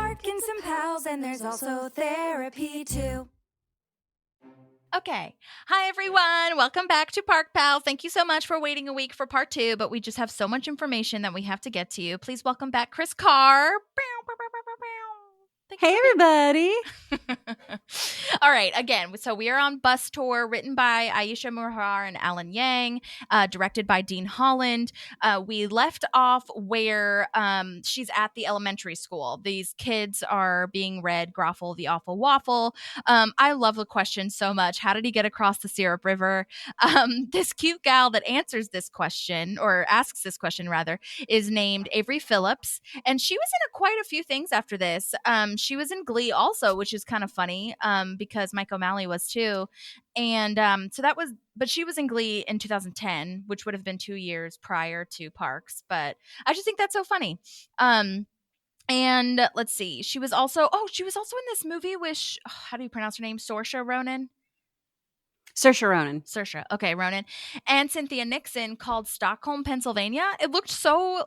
Park and some pals, and there's also therapy too. Okay. Hi, everyone. Welcome back to Park Pals. Thank you so much for waiting a week for part 2, but we just have so much information that we have to get to you. Please welcome back Chris Carr. Hey, everybody. All right. Again, so we are on Bus Tour, written by Aisha Muhar and Alan Yang, directed by Dean Holland. We left off where she's at the elementary school. These kids are being read Groffle the Awful Waffle. I love the question so much. How did he get across the Syrup River? This cute gal that answers this question, or asks this question rather, is named Avery Phillips. And she was in quite a few things after this. She was in Glee also, which is kind of funny because Mike O'Malley was too. And so that was, but she was in Glee in 2010, which would have been 2 years prior to Parks. But I just think that's so funny. And let's see. She was also in this movie with, how do you pronounce her name? Saoirse Ronan? Saoirse Ronan. Saoirse. Okay, Ronan. And Cynthia Nixon, called Stockholm, Pennsylvania. It looked so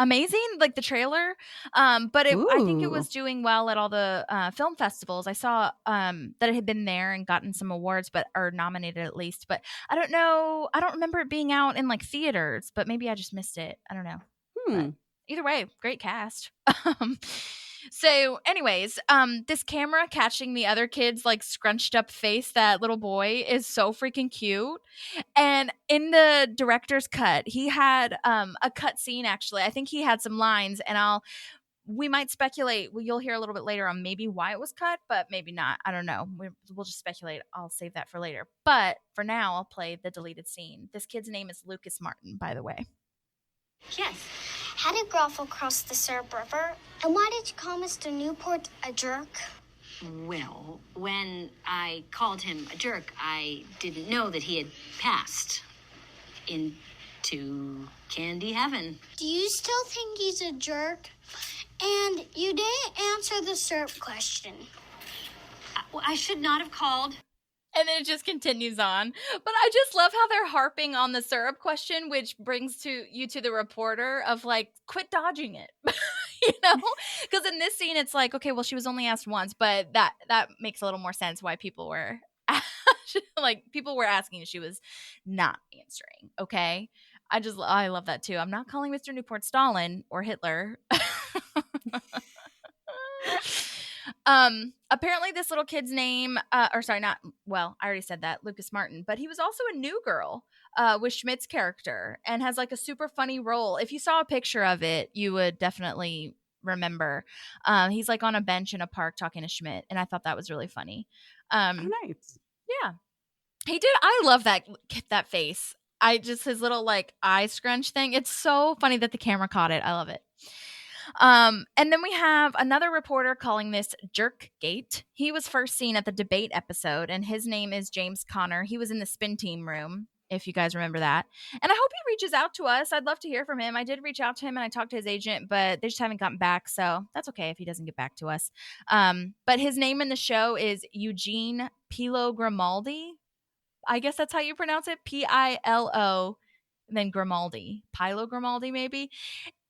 amazing, like the trailer. But I think it was doing well at all the film festivals. I saw that it had been there and gotten some awards, or nominated at least. But I don't know. I don't remember it being out in theaters, but maybe I just missed it. I don't know. But either way, great cast. So anyways, this camera catching the other kid's scrunched up face, that little boy, is so freaking cute. And in the director's cut, he had a cut scene, actually. I think he had some lines, and we might speculate. Well, you'll hear a little bit later on maybe why it was cut, but maybe not. I don't know. We'll just speculate. I'll save that for later. But for now, I'll play the deleted scene. This kid's name is Lucas Martin, by the way. Yes. How did Groffle cross the Syrup River? And why did you call Mr. Newport a jerk? Well, when I called him a jerk, I didn't know that he had passed into candy heaven. Do you still think he's a jerk? And you didn't answer the syrup question. I should not have called. And then it just continues on. But I just love how they're harping on the syrup question, which brings you to the reporter of quit dodging it. Because in this scene, it's okay, well, she was only asked once, but that makes a little more sense why people were people were asking, she was not answering. Okay. I love that too. I'm not calling Mr. Newport Stalin or Hitler. Apparently this little kid's name, I already said that, Lucas Martin, but he was also a New Girl, with Schmidt's character, and has a super funny role. If you saw a picture of it, you would definitely remember. He's on a bench in a park talking to Schmidt, and I thought that was really funny. Nice. Yeah, he did. I love that face. His little eye scrunch thing. It's so funny that the camera caught it. I love it. And then we have another reporter calling this Jerkgate. He was first seen at the debate episode, and his name is James Connor. He was in the spin team room, if you guys remember that. And I hope he reaches out to us. I'd love to hear from him. I did reach out to him, and I talked to his agent, but they just haven't gotten back, so that's okay if he doesn't get back to us. But his name in the show is Eugene Pilo Grimaldi. I guess that's how you pronounce it. Pilo, and then Grimaldi. Pilo Grimaldi, maybe.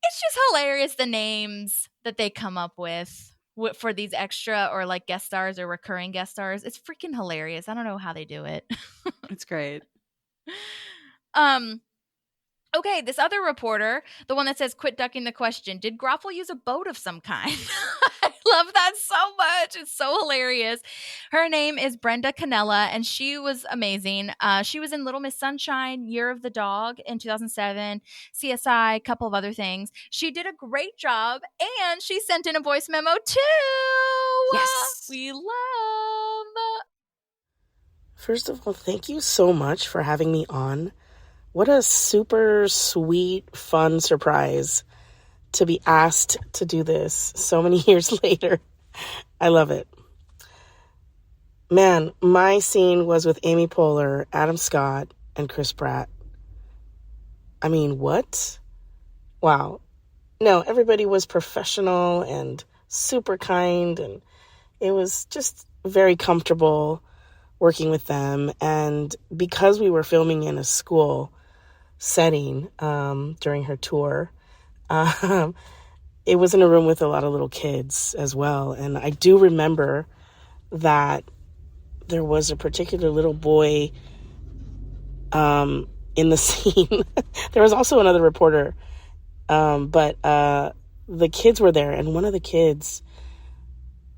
It's just hilarious, the names that they come up with for these extra or guest stars or recurring guest stars. It's freaking hilarious. I don't know how they do it. It's great. Okay, this other reporter, the one that says quit ducking the question, did Groffle use a boat of some kind? I love that so much. It's so hilarious. Her name is Brenda Canella, and she was amazing. She was in Little Miss Sunshine, Year of the Dog in 2007, CSI, a couple of other things. She did a great job, and she sent in a voice memo too. Yes. We love. First of all, thank you so much for having me on. What a super sweet, fun surprise to be asked to do this so many years later. I love it. Man, my scene was with Amy Poehler, Adam Scott, and Chris Pratt. I mean, what? Wow. No, everybody was professional and super kind, and it was just very comfortable working with them. And because we were filming in a school setting during her tour, it was in a room with a lot of little kids as well. And I do remember that there was a particular little boy in the scene. There was also another reporter, but the kids were there, and one of the kids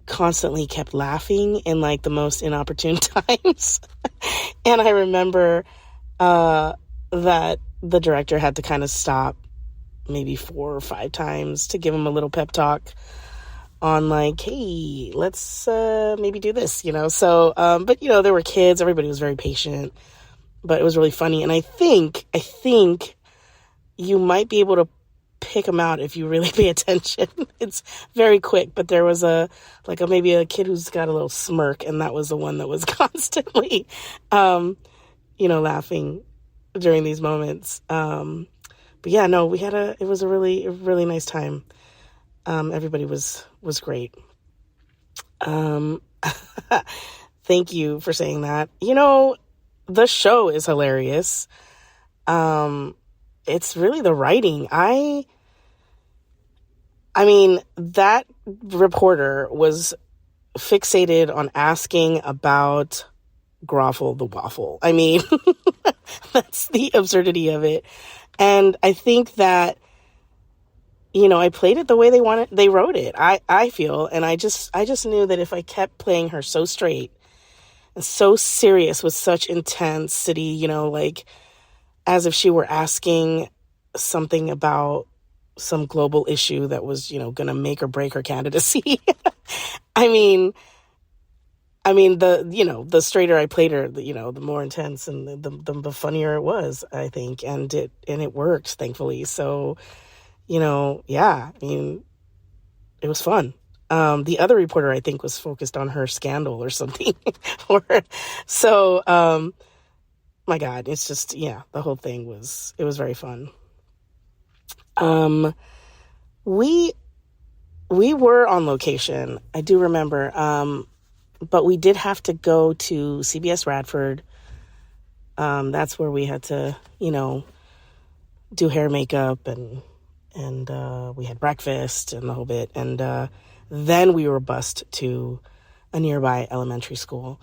constantly kept laughing in like the most inopportune times. And I remember that the director had to kind of stop maybe 4 or 5 times to give him a little pep talk on like, hey, let's maybe do this, So, but there were kids. Everybody was very patient, but it was really funny. And I think you might be able to pick them out if you really pay attention. It's very quick, but there was maybe a kid who's got a little smirk, and that was the one that was constantly, laughing during these moments. But yeah, no, it was a really nice time. Everybody was great. Thank you for saying that. The show is hilarious. It's really the writing. I mean, that reporter was fixated on asking about Groffle the Waffle. I mean, that's the absurdity of it. And I think that, I played it the way they wrote it. I feel, and I just knew that if I kept playing her so straight and so serious with such intensity, as if she were asking something about some global issue that was, going to make or break her candidacy. I mean, the straighter I played her, the more intense and the funnier it was, I think, and it worked, thankfully. So, yeah, I mean, it was fun. The other reporter, I think, was focused on her scandal or something. So, my God, it's just, the whole thing was very fun. We were on location. I do remember, but we did have to go to CBS Radford. That's where we had to, do hair, makeup, and we had breakfast and the whole bit. And then we were bused to a nearby elementary school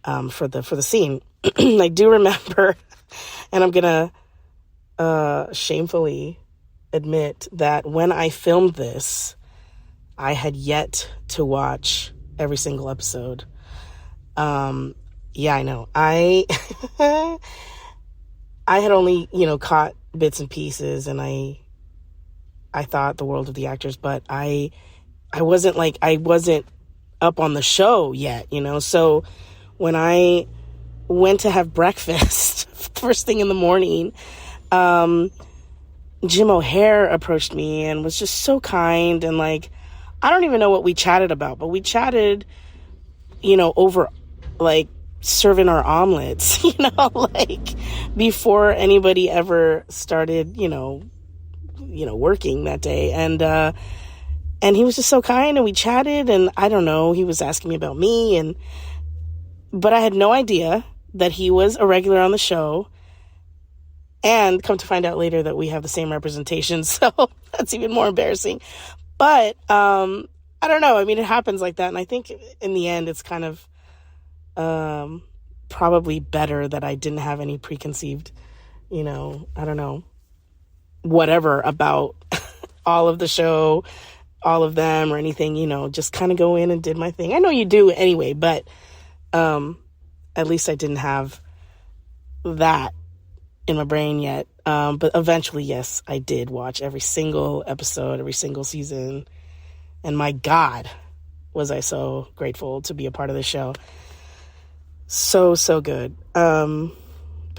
for the scene. I do remember, and I'm gonna shamefully admit that when I filmed this, I had yet to watch every single episode. Yeah, I know. I had only, caught bits and pieces, and I thought the world of the actors, but I wasn't up on the show yet, So when I went to have breakfast first thing in the morning, Jim O'Hare approached me and was just so kind, and I don't even know what we chatted about, but we chatted, over serving our omelets, before anybody ever started, working that day. And he was just so kind, and we chatted, and I don't know, he was asking me about me, but I had no idea that he was a regular on the show, and come to find out later that we have the same representation. So that's even more embarrassing. But, I don't know. I mean, it happens like that. And I think in the end, it's kind of, probably better that I didn't have any preconceived, I don't know, whatever about all of the show, all of them or anything, just kind of go in and did my thing. I know you do anyway, but, at least I didn't have that in my brain yet. But eventually, yes, I did watch every single episode, every single season. And my God, was I so grateful to be a part of the show. So good. But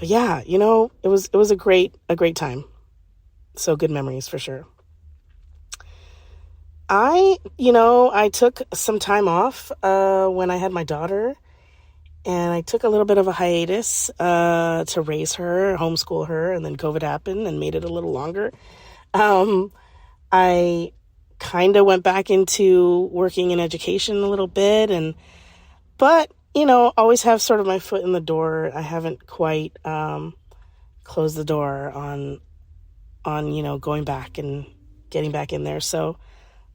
yeah, it was a great time. So good memories for sure. I took some time off when I had my daughter, and I took a little bit of a hiatus to raise her, homeschool her, and then COVID happened and made it a little longer. I kind of went back into working in education a little bit, but always have sort of my foot in the door. I haven't quite closed the door on going back and getting back in there. So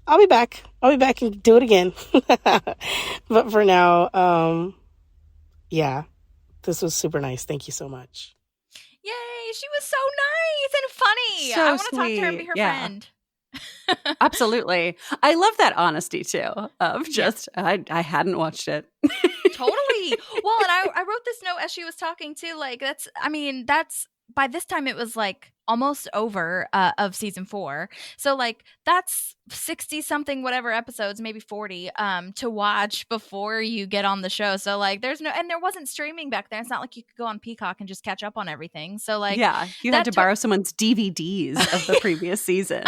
I'll be back. I'll be back and do it again. But for now, yeah, this was super nice. Thank you so much. Yay, she was so nice and funny. So I want to talk to her and be sweet. her Yeah. friend. Absolutely. I love that honesty too of just, I hadn't watched it. Totally. Well, and I wrote this note as she was talking too. Like that's by this time it was like almost over of season 4. So like that's 60 something whatever episodes, maybe 40 to watch before you get on the show. So like there wasn't streaming back then. It's not like you could go on Peacock and just catch up on everything. So like yeah, you had to borrow someone's DVDs of the previous seasons.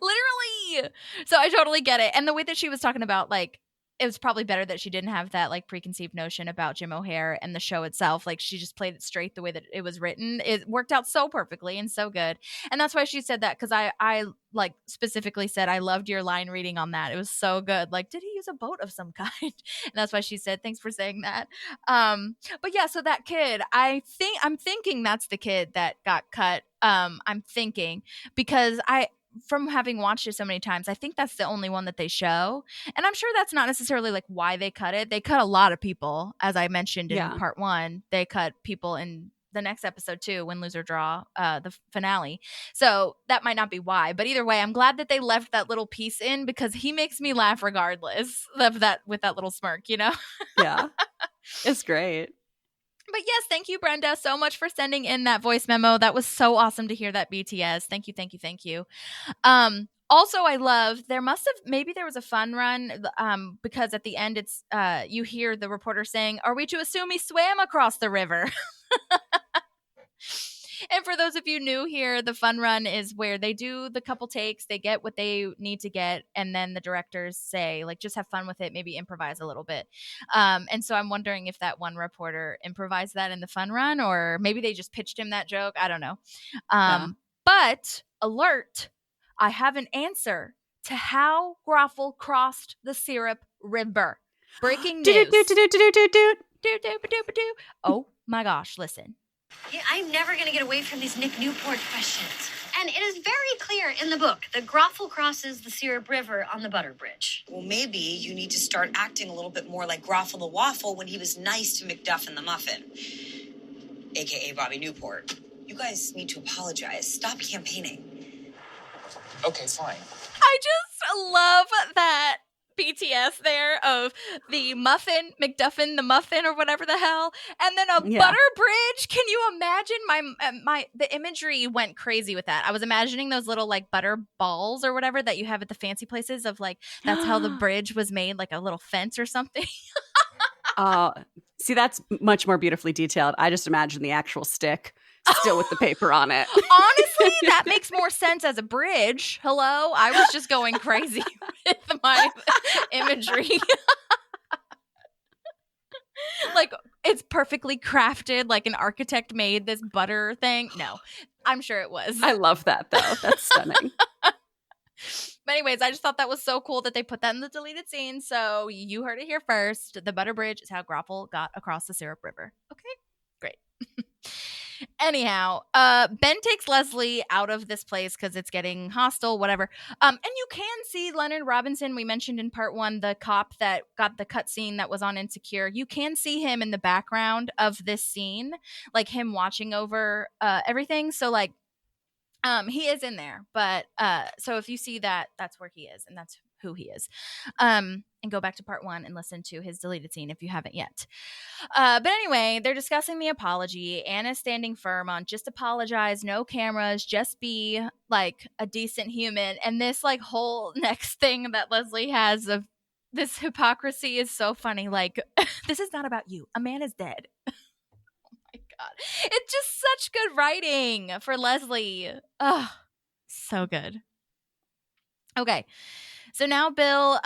Literally. So I totally get it. And the way that she was talking about like it was probably better that she didn't have that like preconceived notion about Jim O'Heir and the show itself. Like she just played it straight the way that it was written. It worked out so perfectly and so good. And that's why she said that, because I like specifically said I loved your line reading on that. It was so good. Like, did he use a boat of some kind? And that's why she said, thanks for saying that. But yeah, so that kid, I'm thinking that's the kid that got cut. I'm thinking because from having watched it so many times, I think that's the only one that they show. And I'm sure that's not necessarily like why they cut it. They cut a lot of people, as I mentioned in part 1. They cut people in the next episode too, Win, Lose or Draw, the finale. So that might not be why. But either way, I'm glad that they left that little piece in, because he makes me laugh regardless of that, with that little smirk, you know? Yeah. It's great. But yes, thank you, Brenda, so much for sending in that voice memo. That was so awesome to hear that, BTS. Thank you, thank you, thank you. Also, I love, maybe there was a fun run because at the end it's you hear the reporter saying, "Are we to assume he swam across the river?" And for those of you new here, the fun run is where they do the couple takes, they get what they need to get, and then the directors say, like, just have fun with it, maybe improvise a little bit. And so I'm wondering if that one reporter improvised that in the fun run, or maybe they just pitched him that joke. I don't know. But alert, I have an answer to how Groffle crossed the syrup river. Breaking news. Oh my gosh, listen. Yeah, I'm never going to get away from these Nick Newport questions. And it is very clear in the book that Groffle crosses the Syrup River on the Butter Bridge. Well, maybe you need to start acting a little bit more like Groffle the Waffle when he was nice to McDuff and the Muffin, a.k.a. Bobby Newport. You guys need to apologize. Stop campaigning. Okay, fine. I just love that BTS there of the muffin, McDuffin, the muffin, or whatever the hell, and then a butter bridge. Can you imagine? The imagery went crazy with that. I was imagining those little like butter balls or whatever that you have at the fancy places, of like that's how the bridge was made, like a little fence or something. See, that's much more beautifully detailed. I just imagine the actual stick still with the paper on it. Honestly, that makes more sense as a bridge. Hello? I was just going crazy with my imagery. Like, it's perfectly crafted, like an architect made this butter thing. No, I'm sure it was. I love that, though. That's stunning. But anyways, I just thought that was so cool that they put that in the deleted scene. So you heard it here first. The butter bridge is how Groffle got across the Syrup River. Okay, great. Anyhow, Ben takes Leslie out of this place because it's getting hostile, whatever. And you can see Leonard Robinson, we mentioned in part 1, the cop that got the cutscene that was on Insecure. You can see him in the background of this scene, like him watching over everything. So like, he is in there, but so if you see that, that's where he is, and that's who he is. And go back to part 1 and listen to his deleted scene if you haven't yet. But anyway, they're discussing the apology. Anna's standing firm on just apologize, no cameras, just be like a decent human. And this like whole next thing that Leslie has of this hypocrisy is so funny. Like, this is not about you. A man is dead. God. It's just such good writing for Leslie. Oh, so good. Okay. So now Bill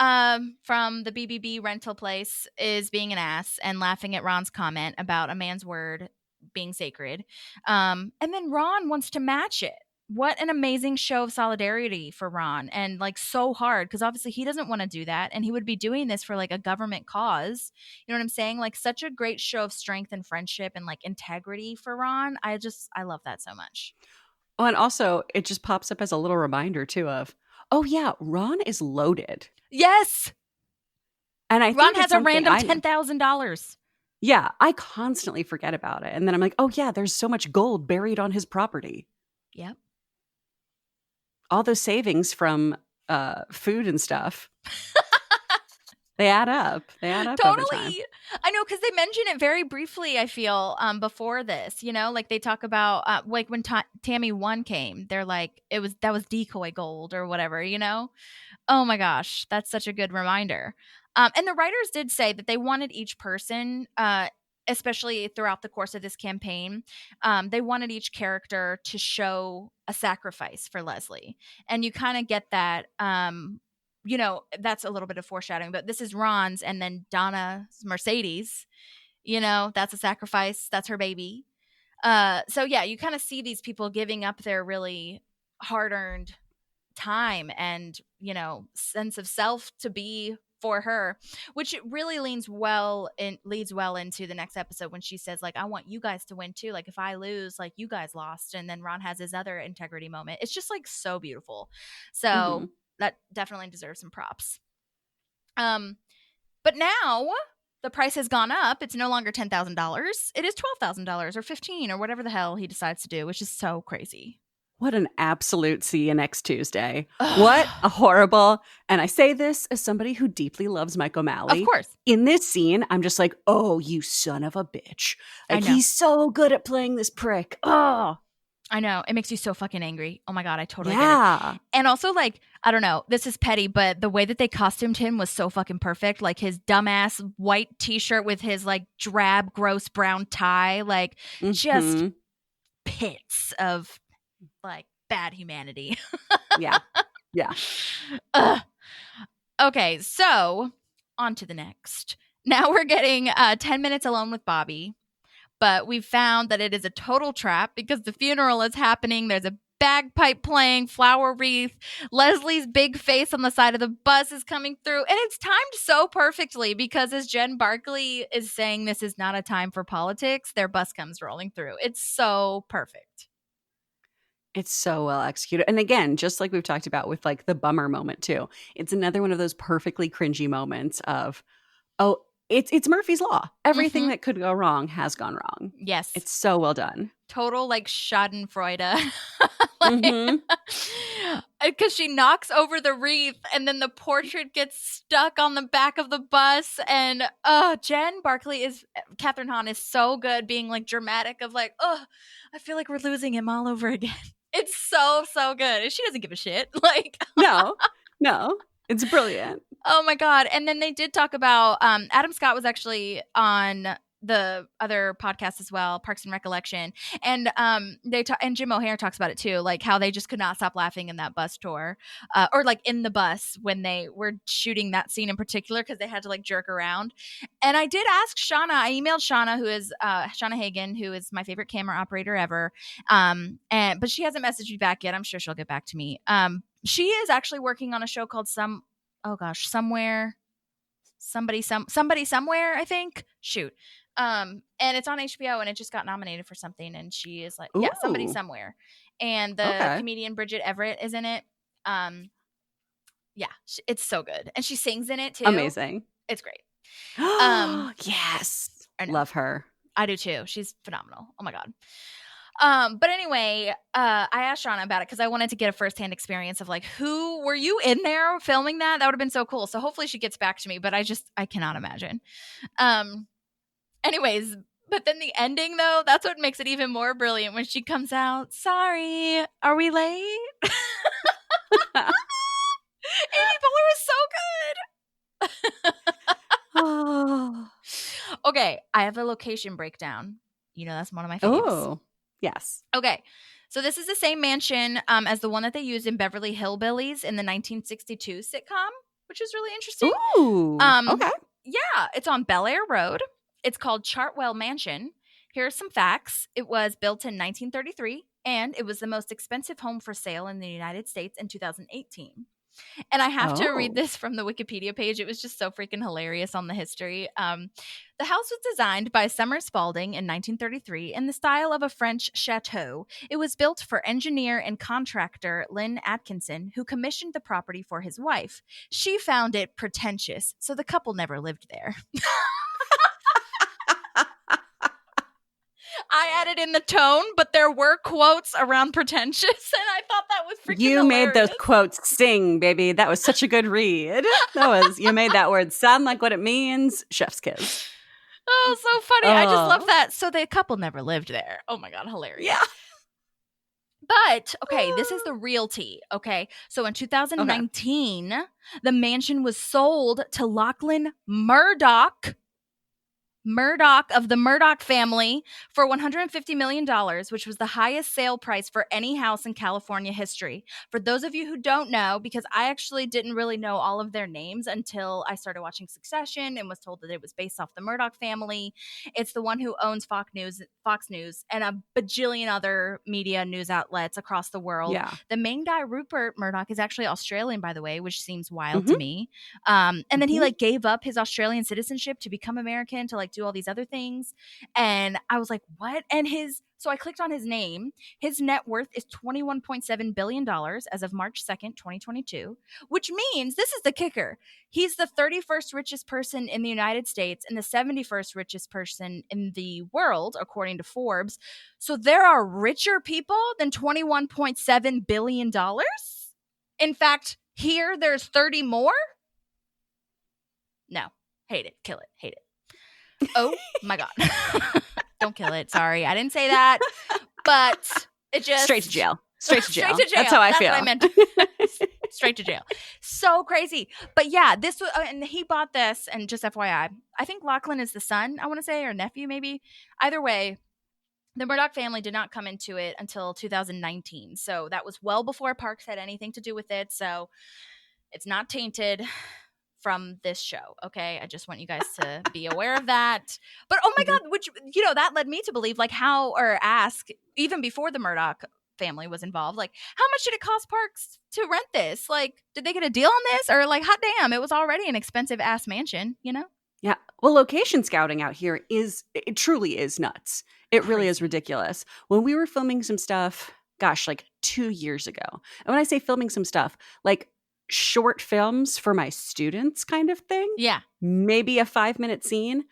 from the BBB rental place is being an ass and laughing at Ron's comment about a man's word being sacred. And then Ron wants to match it. What an amazing show of solidarity for Ron, and like so hard, because obviously he doesn't want to do that, and he would be doing this for like a government cause. You know what I'm saying? Like such a great show of strength and friendship and like integrity for Ron. I love that so much. Oh, and also it just pops up as a little reminder too of, oh yeah, Ron is loaded. Yes. And I Ron think has a random $10,000. Yeah, I constantly forget about it. And then I'm like, oh yeah, there's so much gold buried on his property. Yep. All those savings from food and stuff. They add up. They add up over time. Totally. I know, because they mention it very briefly, I feel, before this, you know, like they talk about like when Tammy 1 came, they're like, that was decoy gold or whatever, you know? Oh my gosh, that's such a good reminder. And the writers did say that they wanted each person, especially throughout the course of this campaign, they wanted each character to show a sacrifice for Leslie. And you kind of get that, you know, that's a little bit of foreshadowing, but this is Ron's, and then Donna's Mercedes, you know, that's a sacrifice. That's her baby. So yeah, you kind of see these people giving up their really hard-earned time and, you know, sense of self to be for her, which really leads well into the next episode when she says, like, I want you guys to win too. Like, if I lose, like, you guys lost. And then Ron has his other integrity moment. It's just like so beautiful. So that definitely deserves some props. But now the price has gone up. It's no longer $10,000. It is $12,000 or $15,000 or whatever the hell he decides to do, which is so crazy. What an absolute see you next Tuesday. What a horrible. And I say this as somebody who deeply loves Mike O'Malley. Of course. In this scene, I'm just like, oh, you son of a bitch. Like, he's so good at playing this prick. Oh. I know. It makes you so fucking angry. Oh my God, I totally get it. And also, like, I don't know, this is petty, but the way that they costumed him was so fucking perfect. Like his dumbass white t-shirt with his like drab, gross brown tie, like just pits of like bad humanity. Yeah. Okay, so on to the next. Now we're getting 10 minutes alone with Bobby. But we found that it is a total trap because the funeral is happening. There's a bagpipe playing, flower wreath. Leslie's big face on the side of the bus is coming through. And it's timed so perfectly because as Jen Barkley is saying this is not a time for politics, their bus comes rolling through. It's so perfect. It's so well executed. And again, just like we've talked about with like the bummer moment too, it's another one of those perfectly cringy moments of, oh, it's Murphy's Law. Everything that could go wrong has gone wrong. Yes. It's so well done. Total like Schadenfreude. Because she knocks over the wreath and then the portrait gets stuck on the back of the bus. And Jen Barkley Catherine Hahn is so good being like dramatic of like, I feel like we're losing him all over again. It's so good. And she doesn't give a shit. Like No. It's brilliant. Oh my God. And then they did talk about Adam Scott was actually on the other podcast as well, Parks and Recollection. And and Jim O'Hare talks about it too, like how they just could not stop laughing in that bus tour or like in the bus when they were shooting that scene in particular because they had to like jerk around. And I did ask Shauna, I emailed Shauna, who is Shauna Hagen, who is my favorite camera operator ever. But she hasn't messaged me back yet. I'm sure she'll get back to me. She is actually working on a show called Somewhere, Somebody Somewhere, I think. Shoot. And it's on HBO and it just got nominated for something. And she is like, yeah, Somebody Somewhere. And the comedian Bridget Everett is in it. Yeah, it's so good. And she sings in it too. Amazing. It's great. Yes. Love her. I do too. She's phenomenal. Oh my God. But anyway, I asked Shauna about it because I wanted to get a firsthand experience of like, were you in there filming that? That would have been so cool. So hopefully she gets back to me, but I cannot imagine. Anyways, but then the ending though, that's what makes it even more brilliant when she comes out. Sorry, are we late? Amy Poehler was so good. Okay, I have a location breakdown. You know, that's one of my favorites. Oh. Yes. Okay. So this is the same mansion as the one that they used in Beverly Hillbillies in the 1962 sitcom, which is really interesting. Ooh. Okay. Yeah. It's on Bel Air Road. It's called Chartwell Mansion. Here are some facts. It was built in 1933, and it was the most expensive home for sale in the United States in 2018. And I have to read this from the Wikipedia page. It was just so freaking hilarious on the history. The house was designed by Summer Spalding in 1933 in the style of a French chateau. It was built for engineer and contractor Lynn Atkinson, who commissioned the property for his wife. She found it pretentious, so the couple never lived there. I added in the tone, but there were quotes around pretentious, and I thought that was freaking You hilarious. made those quotes sing, baby. That was such a good read. You made that word sound like what it means. Chef's kiss. Oh, so funny. I just love that. So the couple never lived there. Oh my God, hilarious. Yeah. But, okay, this is the real tea, okay? So in 2019, the mansion was sold to Lachlan Murdoch of the Murdoch family for $150 million, which was the highest sale price for any house in California history. For those of you who don't know, because I actually didn't really know all of their names until I started watching Succession and was told that it was based off the Murdoch family. It's the one who owns Fox News, and a bajillion other media news outlets across the world. Yeah. The main guy, Rupert Murdoch, is actually Australian, by the way, which seems wild to me. And then he like gave up his Australian citizenship to become American, to like do all these other things. And I was like, what? And so I clicked on his name. His net worth is $21.7 billion as of March 2nd, 2022, which means, this is the kicker, he's the 31st richest person in the United States and the 71st richest person in the world, according to Forbes. So there are richer people than $21.7 billion. In fact, here there's 30 more. No, hate it, kill it, hate it. Oh my God. Don't kill it. Sorry. I didn't say that. But it just. Straight to jail. Straight to jail. Straight to jail. That's how I feel. What I meant. Straight to jail. So crazy. But yeah, this was, and he bought this, and just FYI, I think Lachlan is the son, I want to say, or nephew maybe. Either way, the Murdoch family did not come into it until 2019. So that was well before Parks had anything to do with it. So it's not tainted from this show, okay? I just want you guys to be aware of that. But oh my God, which, that led me to believe, like, ask, even before the Murdoch family was involved, like, how much did it cost Parks to rent this? Like, did they get a deal on this? Or like, hot damn, it was already an expensive ass mansion, Yeah. Well, location scouting out here it truly is nuts. It really is ridiculous. When we were filming some stuff, gosh, like 2 years ago. And when I say filming some stuff, like short films for my students kind of thing. Yeah. Maybe a 5-minute scene.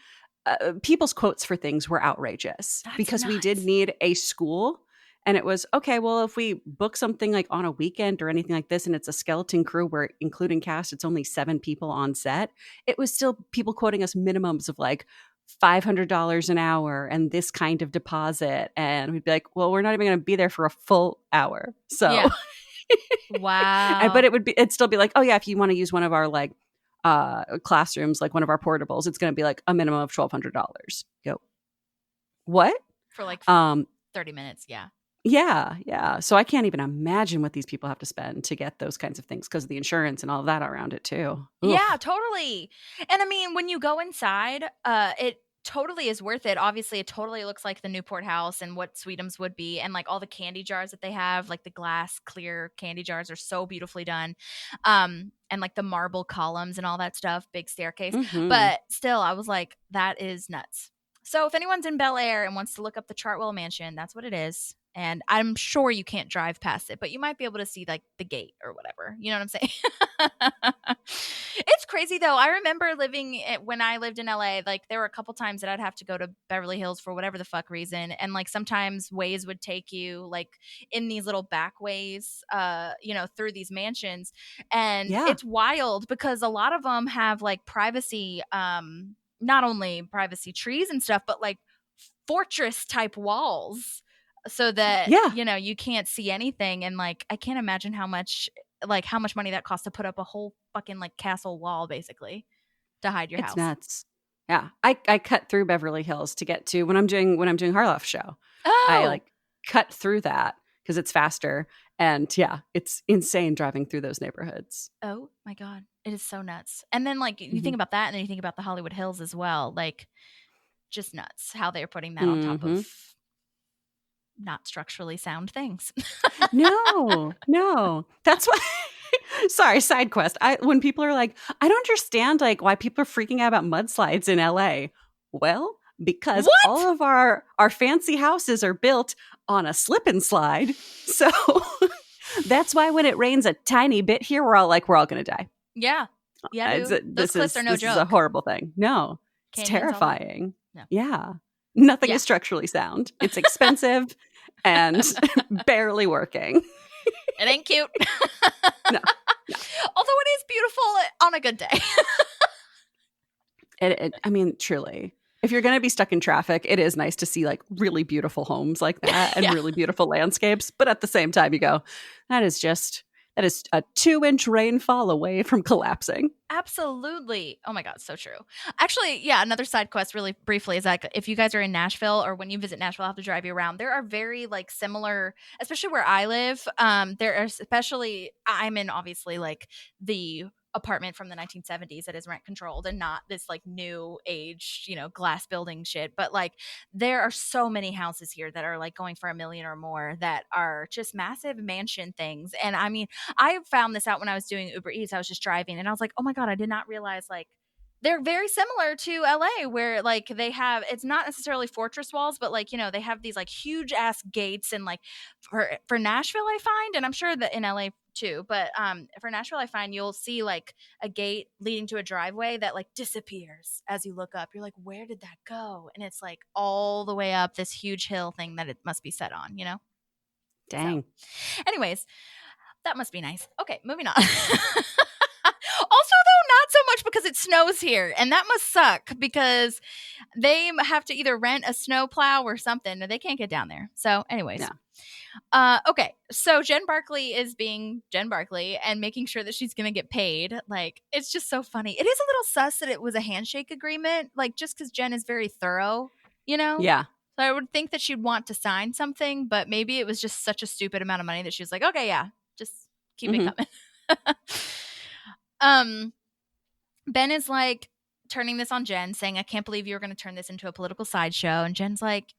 People's quotes for things were outrageous. That's because we nuts. did need a school. And it was, okay, well, if we book something like on a weekend or anything like this, and it's a skeleton crew where, including cast, it's only 7 people on set, it was still people quoting us minimums of like $500 an hour and this kind of deposit. And we'd be like, well, we're not even going to be there for a full hour. So, Yeah. Wow. but it'd still be like, oh yeah, if you want to use one of our like classrooms, like one of our portables, it's going to be like a minimum of $1,200. Go. What? For like 30 minutes. Yeah. Yeah. So I can't even imagine what these people have to spend to get those kinds of things because of the insurance and all of that around it too. Oof. Yeah, totally. And I mean, when you go inside, it totally is worth it. Obviously, it totally looks like the Newport house and what Sweetums would be. And like all the candy jars that they have, like the glass clear candy jars are so beautifully done. And like the marble columns and all that stuff, big staircase. Mhm. But still, I was like, that is nuts. So if anyone's in Bel Air and wants to look up the Chartwell Mansion, that's what it is. And I'm sure you can't drive past it, but you might be able to see like the gate or whatever. You know what I'm saying? It's crazy though. I remember when I lived in LA, like there were a couple times that I'd have to go to Beverly Hills for whatever the fuck reason. And like sometimes ways would take you like in these little back ways, through these mansions. And It's wild because a lot of them have like privacy, not only privacy trees and stuff, but like fortress type walls. So that, you can't see anything. And like, I can't imagine how much money that costs to put up a whole fucking like castle wall basically to hide your house. It's nuts. Yeah. I cut through Beverly Hills to get to when I'm doing Harloff's show. Oh. I like cut through that because it's faster. And yeah, it's insane driving through those neighborhoods. Oh my God. It is so nuts. And then like you think about that and then you think about the Hollywood Hills as well. Like just nuts how they're putting that on top of not structurally sound things. No. That's why Sorry, side quest. When people are like, I don't understand like why people are freaking out about mudslides in LA. Well, because all of our fancy houses are built on a slip and slide. So that's why when it rains a tiny bit here, we're all going to die. Yeah. Yeah, dude. Those cliffs are no joke. This is a horrible thing. No, it's Canyons, terrifying. No. Yeah. Nothing is structurally sound. It's expensive and barely working. It ain't cute. No. Although it is beautiful on a good day. I mean, truly. If you're going to be stuck in traffic, it is nice to see like really beautiful homes like that and really beautiful landscapes. But at the same time, you go, that is a 2-inch rainfall away from collapsing. Absolutely. Oh my God, so true. Actually, yeah, another side quest really briefly is like if you guys are in Nashville or when you visit Nashville, I'll have to drive you around. There are very like similar, especially where I live. There are especially, I'm in obviously like the apartment from the 1970s that is rent controlled and not this like new age, glass building shit. But like there are so many houses here that are like going for $1 million or more that are just massive mansion things. And I mean, I found this out when I was doing Uber Eats. I was just driving and I was like, oh my God, I did not realize like they're very similar to LA where like they have, it's not necessarily fortress walls, but like, they have these like huge ass gates and like for Nashville, I find, and I'm sure that in LA too, but for Nashville, I find you'll see like a gate leading to a driveway that like disappears as you look up. You're like, where did that go? And it's like all the way up this huge hill thing that it must be set on, Dang. So, anyways, that must be nice. Okay, moving on. Also, though, not so much because it snows here, and that must suck because they have to either rent a snow plow or something, or they can't get down there. So, anyways. No. Okay, so Jen Barkley is being Jen Barkley and making sure that she's going to get paid. Like, it's just so funny. It is a little sus that it was a handshake agreement, like, just because Jen is very thorough, Yeah. So I would think that she'd want to sign something, but maybe it was just such a stupid amount of money that she was like, okay, yeah, just keep it coming. Ben is like turning this on Jen, saying, I can't believe you were going to turn this into a political sideshow. And Jen's like,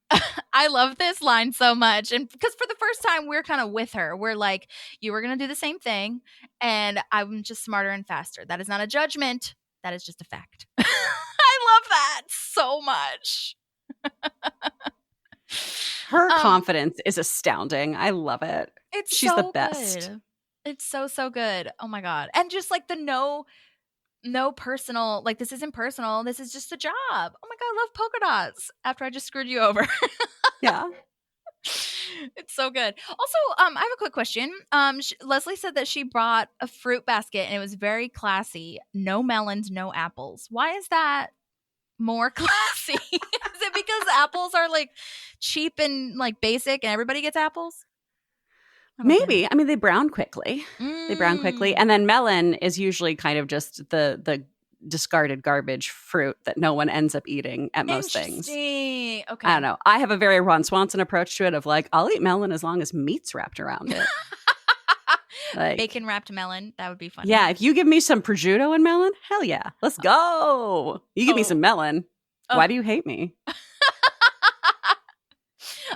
I love this line so much. And because for the first time, we're kind of with her. We're like, you were going to do the same thing. And I'm just smarter and faster. That is not a judgment. That is just a fact. I love that so much. Her confidence is astounding. I love it. She's so the best. Good. It's so good. Oh my God. And just like the no personal, like this isn't personal. This is just a job. Oh my God, I love polka dots after I just screwed you over. Yeah. It's so good. Also, I have a quick question. Leslie said that she brought a fruit basket and it was very classy. No melons, no apples. Why is that more classy? Is it because apples are like cheap and like basic and everybody gets apples? Maybe. I mean, they brown quickly. And then melon is usually kind of just the discarded garbage fruit that no one ends up eating at most things. Okay. I don't know. I have a very Ron Swanson approach to it of like, I'll eat melon as long as meat's wrapped around it. Like, bacon wrapped melon. That would be fun. Yeah. If you give me some prosciutto and melon, hell yeah. Let's go. You give me some melon. Why do you hate me?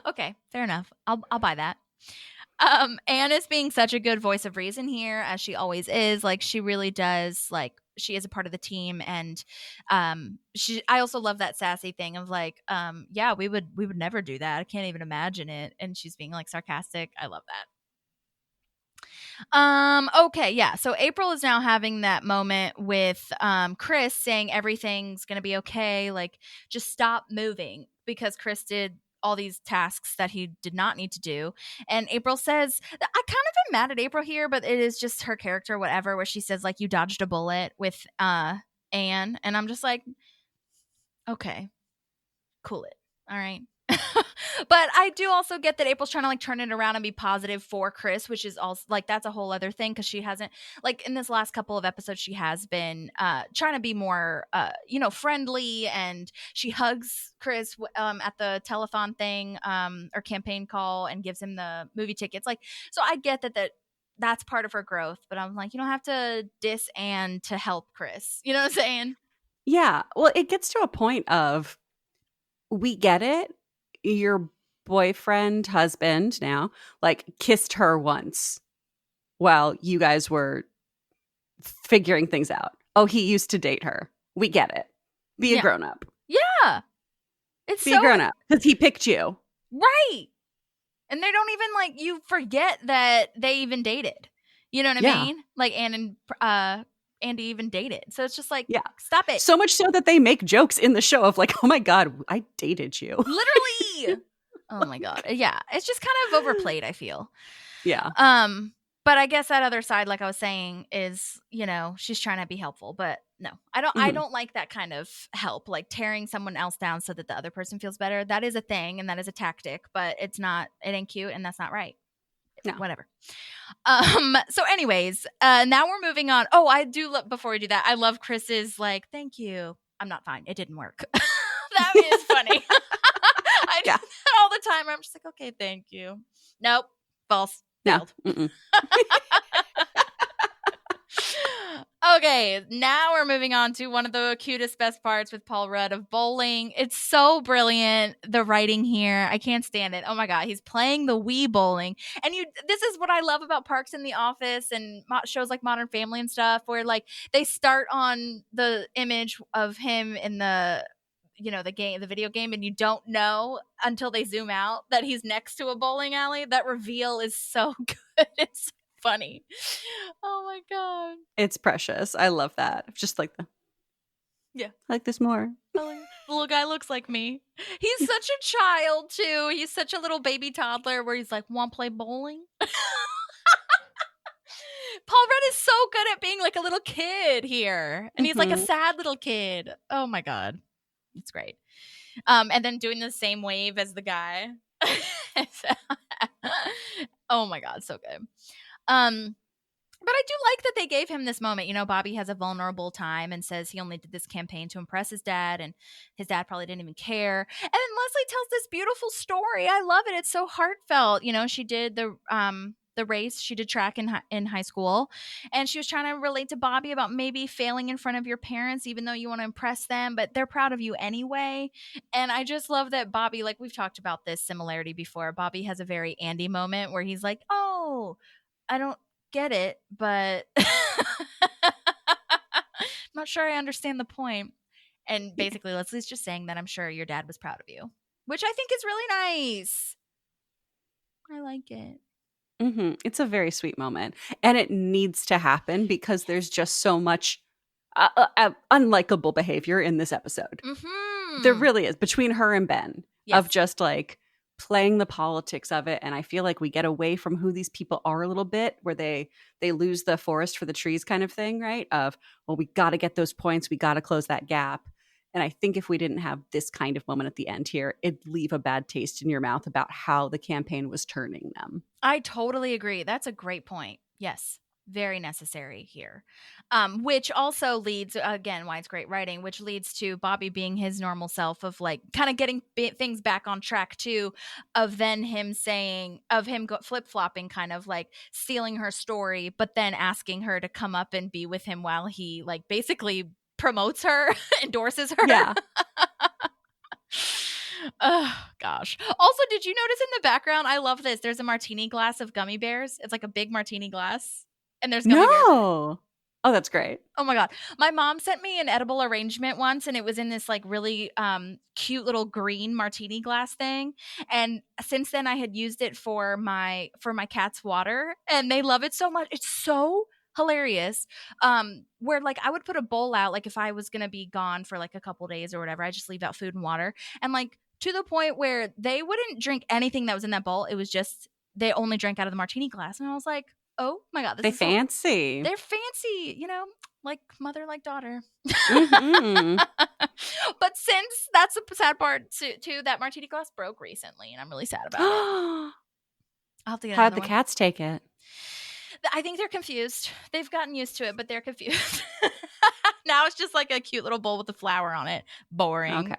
Okay. Fair enough. I'll buy that. Anne is being such a good voice of reason here, as she always is. Like, she really does, like, she is a part of the team. And I also love that sassy thing of like, yeah, we would never do that. I can't even imagine it. And she's being like sarcastic. I love that. Okay, yeah. So April is now having that moment with Kris saying everything's gonna be okay. Like, just stop moving, because Kris did all these tasks that he did not need to do. And April says, I kind of am mad at April here, but it is just her character, whatever, where she says like, you dodged a bullet with Anne. And I'm just like, okay, cool it. All right. But I do also get that April's trying to like turn it around and be positive for Kris, which is also like, that's a whole other thing, because she hasn't, like, in this last couple of episodes, she has been trying to be more friendly, and she hugs Kris at the telethon thing or campaign call and gives him the movie tickets. Like, so I get that's part of her growth, but I'm like, you don't have to diss Anne to help Kris. You know what I'm saying? Yeah. Well, it gets to a point of, we get it. Your husband now, like, kissed her once while you guys were figuring things out. Oh, he used to date her. We get it. Be a grown up. Yeah. It's Be a grown up because he picked you. Right. And they don't even like, you forget that they even dated. You know what I mean? Like Anne and Andy even dated. So it's just like, stop it. So much so that they make jokes in the show of like, oh my God, I dated you. Literally. Oh my God. Yeah. It's just kind of overplayed, I feel. Yeah. But I guess that other side, like I was saying, is, you know, she's trying to be helpful. But no, I don't like that kind of help, like tearing someone else down so that the other person feels better. That is a thing and that is a tactic, but it ain't cute and that's not right. No. Whatever. So anyways, now we're moving on. Oh, I do love, before we do that, I love Kris's like, thank you. I'm not fine. It didn't work. That is funny. I do that all the time. I'm just like, okay, thank you. Nope. False. No. Okay, now we're moving on to one of the cutest, best parts with Paul Rudd of bowling. It's so brilliant, the writing here. I can't stand it. Oh my God, he's playing the Wii bowling. And this is what I love about Parks and the Office and shows like Modern Family and stuff, where like they start on the image of him in the, you know, the video game, and you don't know until they zoom out that he's next to a bowling alley. That reveal is so good. It's funny. Oh my God. It's precious. I love that. Just like I like this more. The little guy looks like me. He's such a child too. He's such a little baby toddler where he's like, want to play bowling? Paul Rudd is so good at being like a little kid here. And he's like a sad little kid. Oh my God. It's great. And then doing the same wave as the guy. Oh my God, so good. But I do like that they gave him this moment. You know, Bobby has a vulnerable time and says he only did this campaign to impress his dad, and his dad probably didn't even care. And then Leslie tells this beautiful story. I love it. It's so heartfelt. You know, she did the race. She did track in high school, and she was trying to relate to Bobby about maybe failing in front of your parents, even though you want to impress them, but they're proud of you anyway. And I just love that Bobby, like we've talked about this similarity before, Bobby has a very Andy moment where he's like, oh, I don't get it, but I'm not sure I understand the point. And basically Leslie's just saying that I'm sure your dad was proud of you, which I think is really nice. I like it. It's a very sweet moment, and it needs to happen because there's just so much unlikable behavior in this episode. There really is, between her and Ben, of just like playing the politics of it. And I feel like we get away from who these people are a little bit, where they lose the forest for the trees kind of thing, right? Of, well, we got to get those points. We got to close that gap. And I think if we didn't have this kind of moment at the end here, it'd leave a bad taste in your mouth about how the campaign was turning them. I totally agree. That's a great point. Yes. Very necessary here. Which also leads, again, why it's great writing, which leads to Bobby being his normal self of like kind of getting things back on track too, of then him saying, of him flip-flopping, kind of like stealing her story, but then asking her to come up and be with him while he like basically promotes her, endorses her. Yeah. Oh gosh. Also, did you notice in the background, I love this, there's a martini glass of gummy bears. It's like a big martini glass. And there's gummy bears. Oh, that's great. Oh my God. My mom sent me an edible arrangement once, and it was in this like really cute little green martini glass thing. And since then I had used it for my cat's water, and they love it so much. It's so hilarious. Where like I would put a bowl out, like if I was gonna be gone for like a couple days or whatever, I just leave out food and water. And like to the point where they wouldn't drink anything that was in that bowl. It was just they only drank out of the martini glass. And I was like, oh my God, they're fancy. They're fancy, you know, like mother, like daughter. But since that's the sad part too, that martini glass broke recently, and I'm really sad about it. I'll have to get How'd the cats take it? I think they're confused. They've gotten used to it, but they're confused. Now it's just like a cute little bowl with a flower on it. Boring. Okay.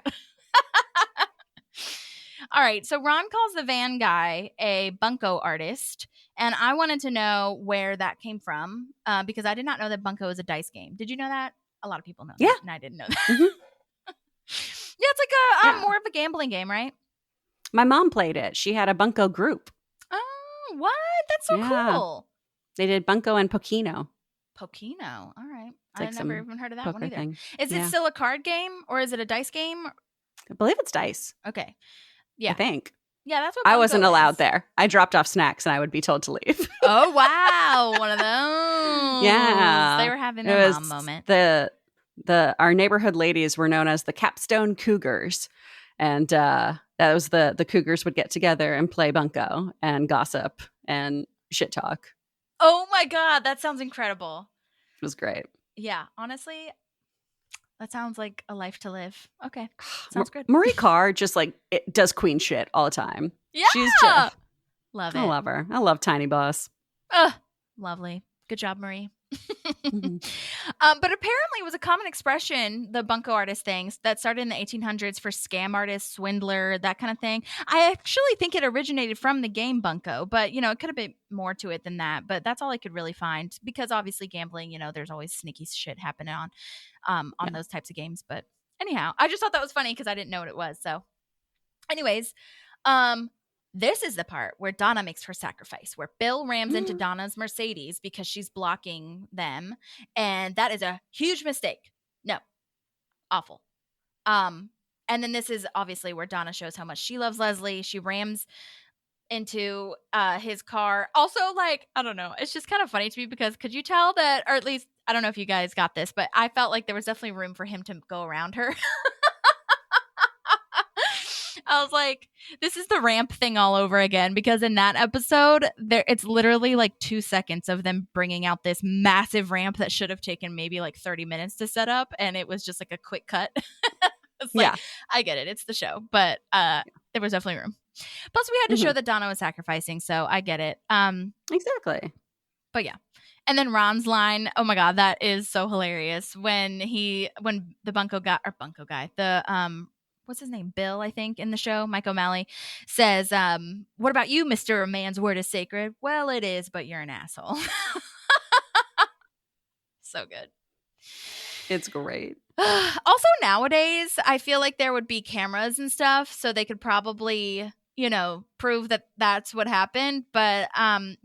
All right. So Ron calls the van guy a bunko artist. And I wanted to know where that came from because I did not know that bunko is a dice game. Did you know that? A lot of people know that. And I didn't know that. Yeah, it's like a more of a gambling game, right? My mom played it. She had a bunko group. Oh, what? That's so cool. They did bunko and Pokino. Pokino. All right. Like I never even heard of that one either. Thing. Is it still a card game or is it a dice game? I believe it's dice. Okay. Yeah. I think. Yeah, that's what I wasn't Bunko allowed is. there. I dropped off snacks and I would be told to leave. Oh, wow. One of those. Yeah. They were having their mom moment. Our neighborhood ladies were known as the Capstone Cougars. And that was the Cougars would get together and play Bunko and gossip and shit talk. Oh my God. That sounds incredible. It was great. Yeah. Honestly, that sounds like a life to live. Okay. Sounds good. Marie Carr just does queen shit all the time. Yeah. She's just love it. I love her. I love Tiny Boss. Lovely. Good job, Marie. Mm-hmm. But apparently it was a common expression, the Bunko artist things, that started in the 1800s for scam artists, swindler, that kind of thing. I actually think it originated from the game Bunko, but, it could have been more to it than that. But that's all I could really find because obviously gambling, there's always sneaky shit happening on those types of games. But anyhow, I just thought that was funny because I didn't know what it was. So anyways, this is the part where Donna makes her sacrifice, where Bill rams into Donna's Mercedes because she's blocking them. And that is a huge mistake. No. Awful. And then this is obviously where Donna shows how much she loves Leslie. She rams into his car. Also, I don't know. It's just kind of funny to me because could you tell that, or at least, I don't know if you guys got this, but I felt like there was definitely room for him to go around her. I was like, this is the ramp thing all over again because in that episode, it's literally 2 seconds of them bringing out this massive ramp that should have taken maybe 30 minutes to set up, and it was just a quick cut. It's I get it. It's the show, but there was definitely room. Plus, we had to show that Donna was sacrificing, so I get it. Exactly. But yeah. And then Ron's line, oh my God, that is so hilarious. When the Bunko guy, what's his name? Bill, I think, in the show, Mike O'Malley, says, what about you, Mr. A Man's Word is Sacred? Well, it is, but you're an asshole. So good. It's great. Also, nowadays, I feel like there would be cameras and stuff, so they could probably, prove that that's what happened. But I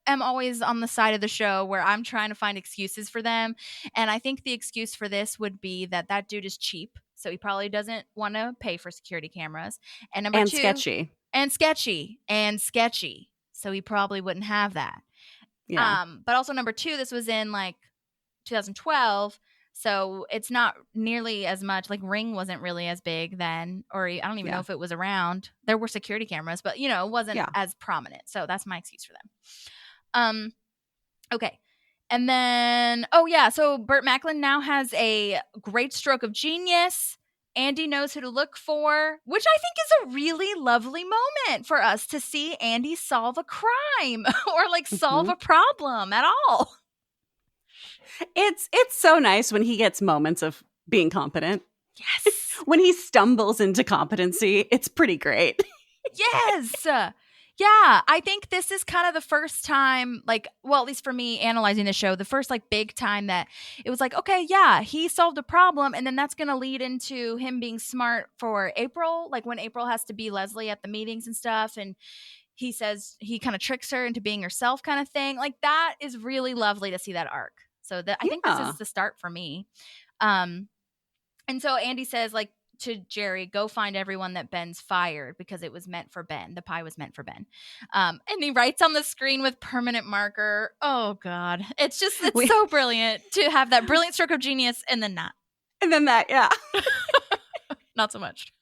am always on the side of the show where I'm trying to find excuses for them. And I think the excuse for this would be that dude is cheap. So he probably doesn't want to pay for security cameras. And number two, sketchy. And sketchy. So he probably wouldn't have that. Yeah. But also number two, this was in 2012. So it's not nearly as much. Ring wasn't really as big then, or I don't even know if it was around. There were security cameras, but it wasn't as prominent. So that's my excuse for them. Okay. And then, so Burt Macklin now has a great stroke of genius. Andy knows who to look for, which I think is a really lovely moment for us to see Andy solve a crime or solve a problem at all. It's so nice when he gets moments of being competent. Yes. When he stumbles into competency, it's pretty great. Yes. Yeah, I think this is kind of the first time, at least for me analyzing the show, the first big time that it was okay, yeah, he solved a problem, and then that's going to lead into him being smart for April, when April has to be Leslie at the meetings and stuff, and he says he kind of tricks her into being herself kind of thing. That is really lovely to see that arc. So I think this is the start for me. And so Andy says, to Jerry, go find everyone that Ben's fired because it was meant for Ben. The pie was meant for Ben. And he writes on the screen with permanent marker. Oh, God. It's so brilliant to have that brilliant stroke of genius and then not. And then that, yeah. Not so much.